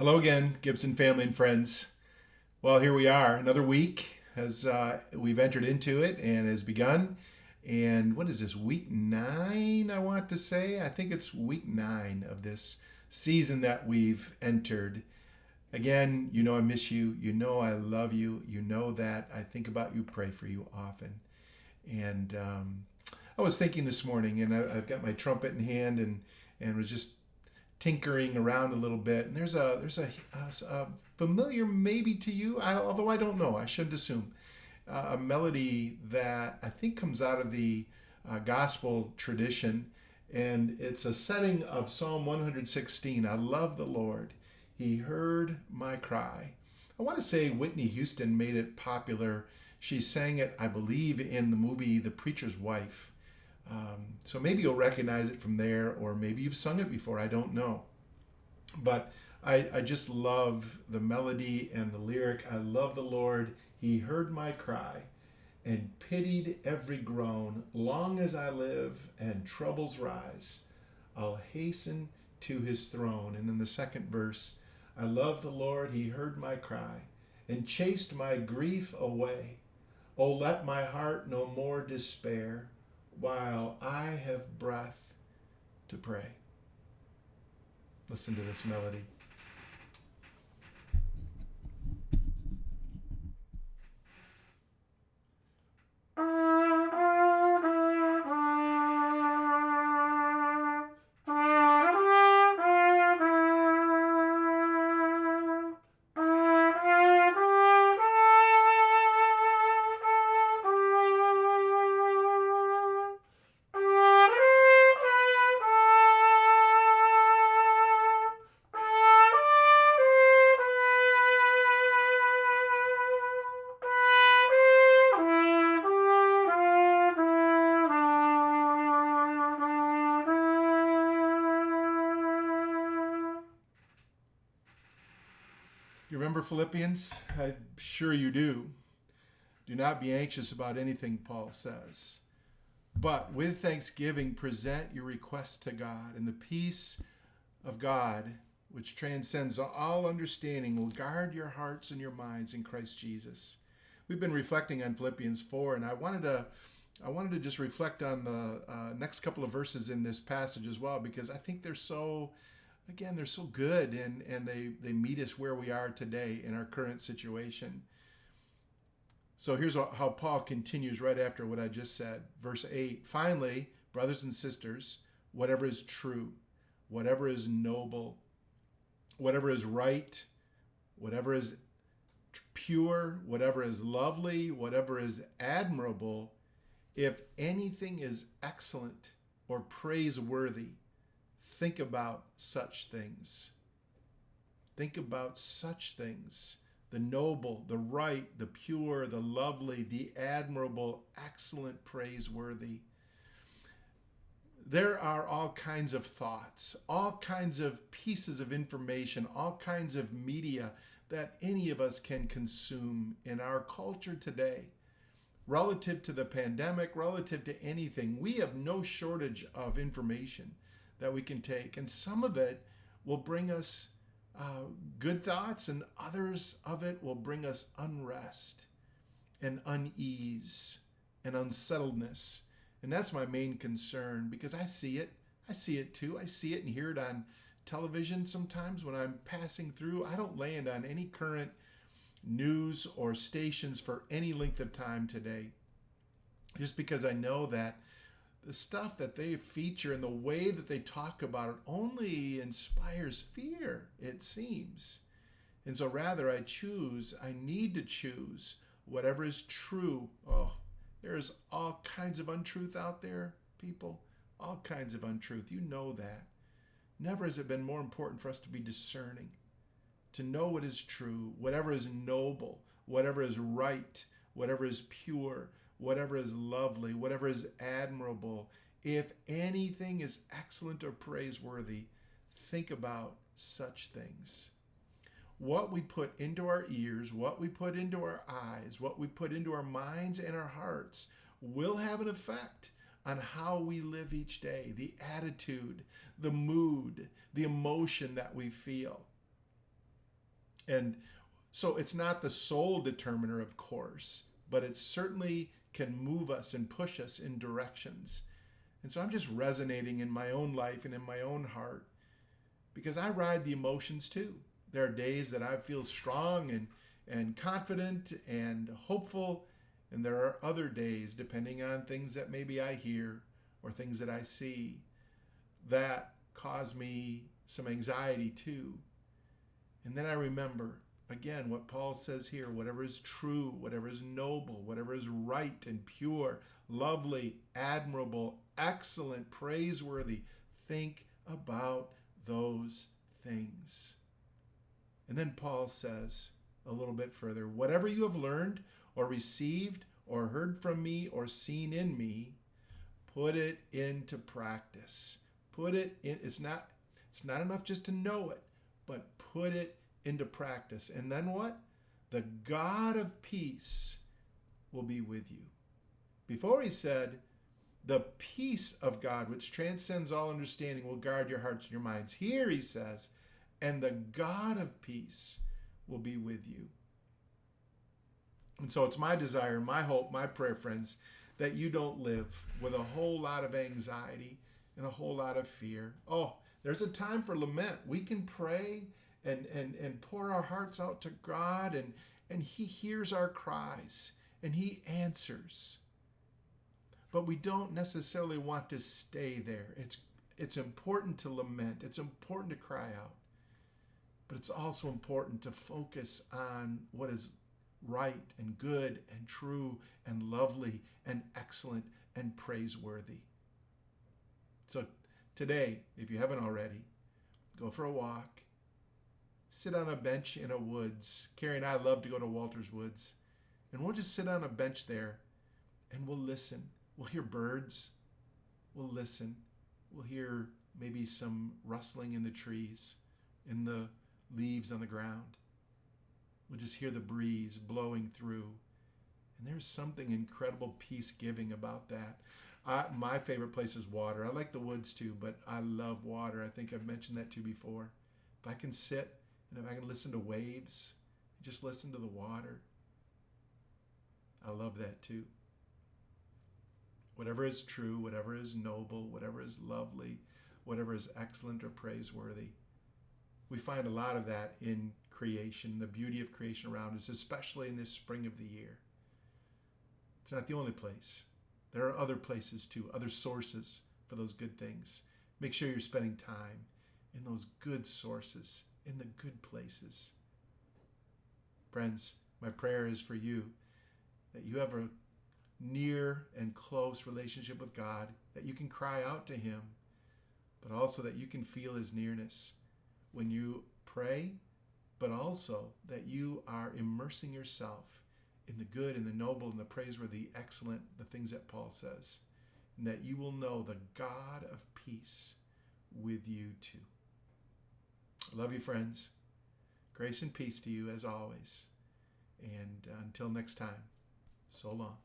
Hello again, Gibson family and friends. Well, here we are, another week as we've entered into it and has begun. And what is this, week nine, I want to say? I think it's week nine of this season that we've entered. Again, you know I miss you. You know I love you. You know that I think about you, pray for you often. And I was thinking this morning, and I've got my trumpet in hand and was just tinkering around a little bit. And there's a familiar maybe to you, although I don't know. I shouldn't assume a melody that I think comes out of the gospel tradition, and it's a setting of Psalm 116. I love the Lord. He heard my cry. I want to say Whitney Houston made it popular. She sang it, I believe, in the movie The Preacher's Wife. So maybe you'll recognize it from there, or maybe you've sung it before. I don't know. But I just love the melody and the lyric. I love the Lord. He heard my cry and pitied every groan. Long as I live and troubles rise, I'll hasten to his throne. And then the second verse, I love the Lord. He heard my cry and chased my grief away. Oh, let my heart no more despair while I have breath to pray. Listen to this melody. You remember Philippians? I'm sure you do. Do not be anxious about anything, Paul says. But with thanksgiving, present your requests to God, and the peace of God, which transcends all understanding, will guard your hearts and your minds in Christ Jesus. We've been reflecting on Philippians 4, and I wanted to just reflect on the next couple of verses in this passage as well, because I think they're so good, and they meet us where we are today in our current situation. So here's how Paul continues right after what I just said. Verse 8, finally, brothers and sisters, whatever is true, whatever is noble, whatever is right, whatever is pure, whatever is lovely, whatever is admirable, if anything is excellent or praiseworthy, think about such things. Think about such things. The noble, the right, the pure, the lovely, the admirable, excellent, praiseworthy. There are all kinds of thoughts, all kinds of pieces of information, all kinds of media that any of us can consume in our culture today. Relative to the pandemic, relative to anything, we have no shortage of information that we can take. And some of it will bring us good thoughts, and others of it will bring us unrest and unease and unsettledness. And that's my main concern, because I see it. I see it too. I see it and hear it on television sometimes when I'm passing through. I don't land on any current news or stations for any length of time today, just because I know that the stuff that they feature and the way that they talk about it only inspires fear, it seems. And so rather I need to choose whatever is true. Oh, there's all kinds of untruth out there, people. All kinds of untruth. You know that. Never has it been more important for us to be discerning, to know what is true, whatever is noble, whatever is right, whatever is pure, whatever is lovely, whatever is admirable. If anything is excellent or praiseworthy, think about such things. What we put into our ears, what we put into our eyes, what we put into our minds and our hearts will have an effect on how we live each day, the attitude, the mood, the emotion that we feel. And so it's not the sole determiner, of course, but it certainly can move us and push us in directions. And so I'm just resonating in my own life and in my own heart because I ride the emotions too. There are days that I feel strong and confident and hopeful, and there are other days, depending on things that maybe I hear or things that I see, that cause me some anxiety too. And then I remember, again, what Paul says here: whatever is true, whatever is noble, whatever is right and pure, lovely, admirable, excellent, praiseworthy, think about those things. And then Paul says a little bit further, whatever you have learned or received or heard from me or seen in me, put it into practice. Put it in. It's not enough just to know it, but put it into practice. And then what? The God of peace will be with you. Before he said, the peace of God, which transcends all understanding, will guard your hearts and your minds. Here he says, and the God of peace will be with you. And so it's my desire, my hope, my prayer, friends, that you don't live with a whole lot of anxiety and a whole lot of fear. Oh, there's a time for lament. We can pray and pour our hearts out to God, and he hears our cries and he answers. But we don't necessarily want to stay there. It's important to lament. It's important to cry out. But it's also important to focus on what is right and good and true and lovely and excellent and praiseworthy. So today, if you haven't already, go for a walk. Sit on a bench in a woods. Carrie and I love to go to Walter's Woods. And we'll just sit on a bench there and we'll listen. We'll hear birds. We'll listen. We'll hear maybe some rustling in the trees, in the leaves on the ground. We'll just hear the breeze blowing through. And there's something incredible peace-giving about that. My favorite place is water. I like the woods too, but I love water. I think I've mentioned that too before. If I can sit and if I can listen to waves, just listen to the water, I love that too. Whatever is true, whatever is noble, whatever is lovely, whatever is excellent or praiseworthy. We find a lot of that in creation, the beauty of creation around us, especially in this spring of the year. It's not the only place. There are other places too, other sources for those good things. Make sure you're spending time in those good sources, in the good places. Friends, my prayer is for you that you have a near and close relationship with God, that you can cry out to him, but also that you can feel his nearness when you pray, but also that you are immersing yourself in the good and the noble and the praiseworthy, the excellent, the things that Paul says, and that you will know the God of peace with you too. I love you, friends. Grace and peace to you as always. And until next time, so long.